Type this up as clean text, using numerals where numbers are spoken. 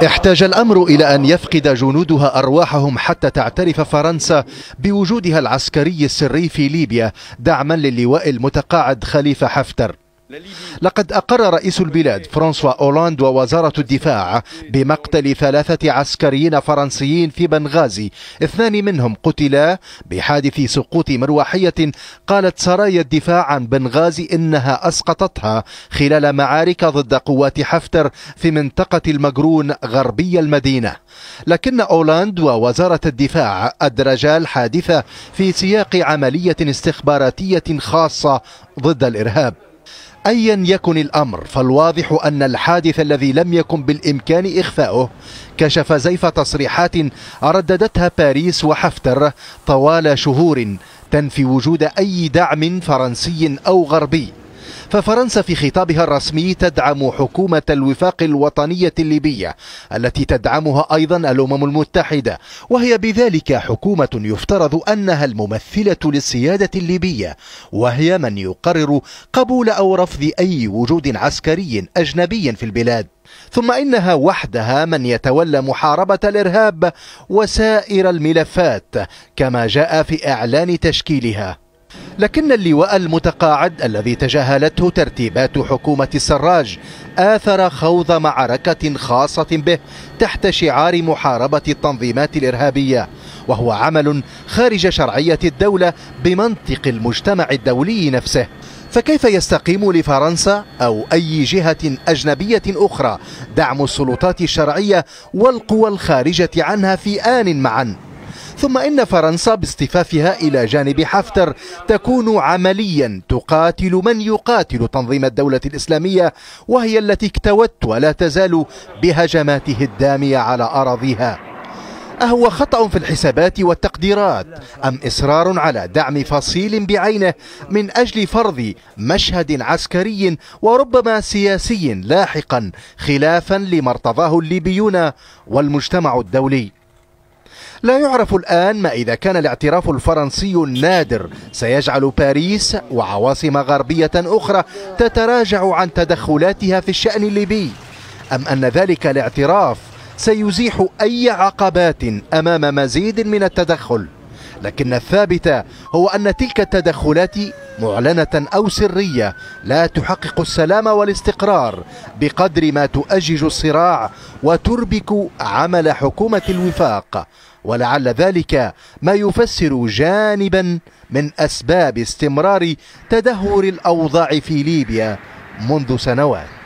احتاج الأمر إلى أن يفقد جنودها أرواحهم حتى تعترف فرنسا بوجودها العسكري السري في ليبيا دعما للواء المتقاعد خليفة حفتر. لقد أقر رئيس البلاد فرانسوا أولاند ووزارة الدفاع بمقتل 3 عسكريين فرنسيين في بنغازي، 2 منهم قتلا بحادث سقوط مروحية قالت سرايا الدفاع عن بنغازي إنها أسقطتها خلال معارك ضد قوات حفتر في منطقة المجرون غربي المدينة. لكن أولاند ووزارة الدفاع أدرجا الحادثة في سياق عملية استخباراتية خاصة ضد الإرهاب. أيا يكن الأمر، فالواضح أن الحادث الذي لم يكن بالإمكان إخفاؤه كشف زيف تصريحات رددتها باريس وحفتر طوال شهور تنفي وجود أي دعم فرنسي أو غربي. ففرنسا في خطابها الرسمي تدعم حكومة الوفاق الوطنية الليبية التي تدعمها أيضا الأمم المتحدة، وهي بذلك حكومة يفترض أنها الممثلة للسيادة الليبية، وهي من يقرر قبول أو رفض أي وجود عسكري أجنبي في البلاد. ثم إنها وحدها من يتولى محاربة الإرهاب وسائر الملفات كما جاء في إعلان تشكيلها. لكن اللواء المتقاعد الذي تجاهلته ترتيبات حكومة السراج آثر خوض معركة خاصة به تحت شعار محاربة التنظيمات الإرهابية، وهو عمل خارج شرعية الدولة بمنطق المجتمع الدولي نفسه. فكيف يستقيم لفرنسا أو أي جهة أجنبية أخرى دعم السلطات الشرعية والقوى الخارجة عنها في آن معا؟ ثم إن فرنسا باصطفافها إلى جانب حفتر تكون عمليا تقاتل من يقاتل تنظيم الدولة الإسلامية، وهي التي اكتوت ولا تزال بهجماته الدامية على أراضيها. أهو خطأ في الحسابات والتقديرات أم إصرار على دعم فصيل بعينه من أجل فرض مشهد عسكري وربما سياسي لاحقا خلافا لما ارتضاه الليبيون والمجتمع الدولي؟ لا يعرف الآن ما إذا كان الاعتراف الفرنسي النادر سيجعل باريس وعواصم غربية أخرى تتراجع عن تدخلاتها في الشأن الليبي، أم أن ذلك الاعتراف سيزيح أي عقبات أمام مزيد من التدخل. لكن الثابت هو أن تلك التدخلات معلنة أو سرية لا تحقق السلام والاستقرار بقدر ما تؤجج الصراع وتربك عمل حكومة الوفاق، ولعل ذلك ما يفسر جانبا من أسباب استمرار تدهور الأوضاع في ليبيا منذ سنوات.